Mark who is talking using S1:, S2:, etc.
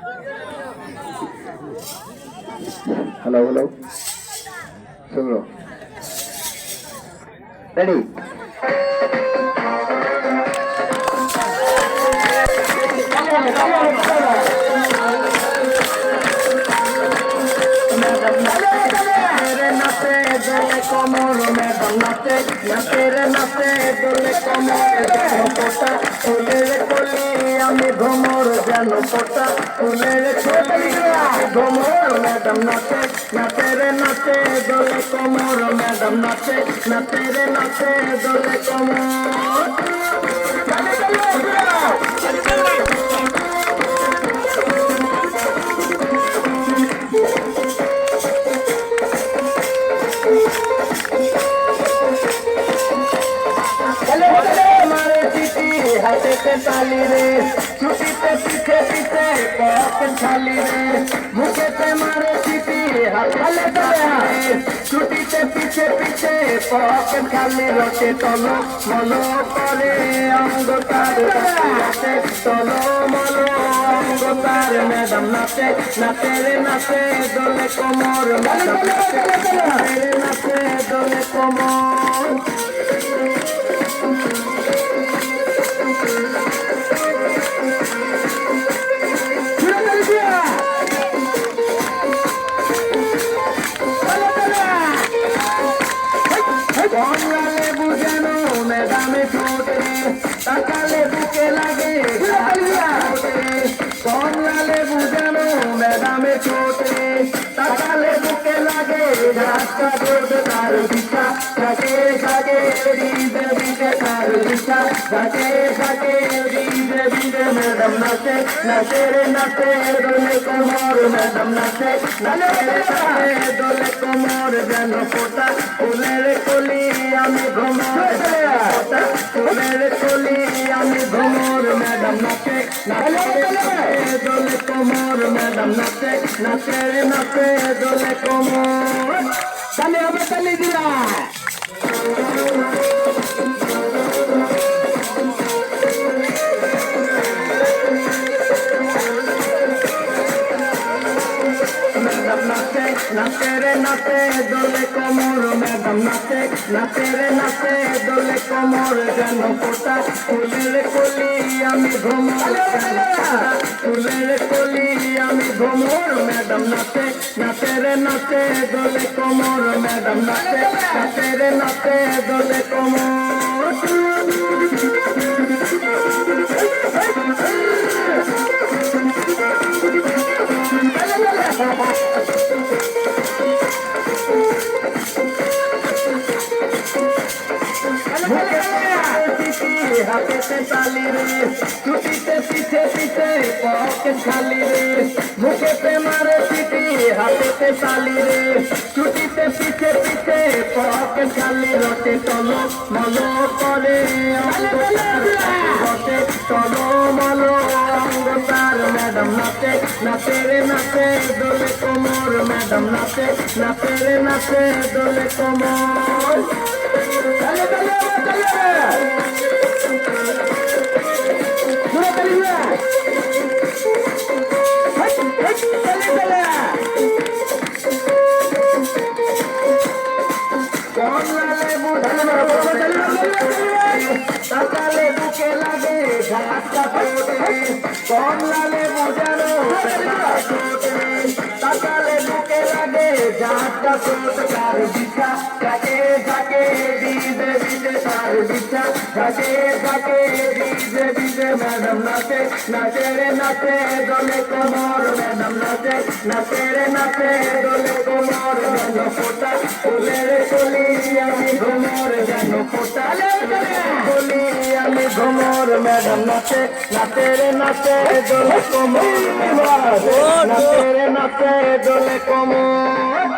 S1: hello hello सुन लो ready कमर madam नाचे नाचे रे नाचे दोले कमर जेन पोटा फुलेर कली आमी घुमर जेन पोटा फुलेर कली घुमर मैडम नाचे नाचे रे नाचे दोले कमर मैडम नाचे नाचे रे नाचे दोले कमर हाथे से ताली रे छुट्टी पे पीछे पीछे पॉकेट खाली रे मुझे पे मारे सीटी हाथे ताली छुट्टी पे पीछे पीछे पॉकेट खाली रोटे तलो मलो करे अंग तार रोटे तलो मलो अंग तार मैडम नाचे नाचे रे नाचे दोले कोमर मैडम नाचे रे नाचे दोले कोमर কমলালে বুঝানো ম্যাডামে ঠোঁটে তাকালে বুকে লাগে কমলালে বুঝানো ম্যাডামে ঠোঁটে তাকালে বুকে লাগে রাস্তা করবে তার পিছা থাকে থাকে দিতে দিতে তার পিছা থাকে থাকে দিতে দিতে ম্যাডাম নাচে নাচে রে নাচে দোলে কোমর ম্যাডাম নাচে নাচে রে নাচে দোলে কোমর যেন ফোটা ফুলের কলি আমি ঘুমর পোটা ফুলের কলি আমি ঘুমর ম্যাডাম নাচে নাচে দোলে কোমর ম্যাডাম নাচে নাচে রে নাচে দোলে কোমর তাহলে হবে তালি দিলা नाचे रे नाचे दोले कोमर मैडम नाचे नाचे रे नाचे दोले कोमर जेन पोटा फुलेर कली आमी घुमर फुलेर कली आमी घुमर मैडम नाचे नाचे रे नाचे दोले कोमर मैडम नाचे नाचे रे नाचे दोले कोमर हाथे से ताली रे छुट्टी से पीछे पीछे पॉकेट खाली रे मुझे पे मारे सीटी हाथे से ताली रे छुट्टी से पीछे पीछे पॉकेट खाली रोटे तलो मलो करे रोटे तलो मलो अंग तार मैडम नाचे नाचे रे नाचे दोले कोमर मैडम नाचे नाचे रे नाचे दोले कोमर चले चले चले তাকালে বুকে লাগে ঝাঁকা ঠোঁটে কমলালে বুঝানো তাকালে বুকে লাগে ঝাঁকা ঠোঁট তার বিছা থাকে থাকে দিতে দিতে তার বিছা থাকে থাকে দিতে দিতে ম্যাডাম নাচে নাচে রে নাচে দোলে কোমর ম্যাডাম নাচে নাচে রে নাচে দোলে কোমর যেন ফোটা ফুলের কলি আমি ঘুমর যেন ফোটা কলি আমি ঘুমর ম্যাডাম নাচে নাচে রে নাচে দোলে কোমর নাচে রে নাচে দোলে কোমর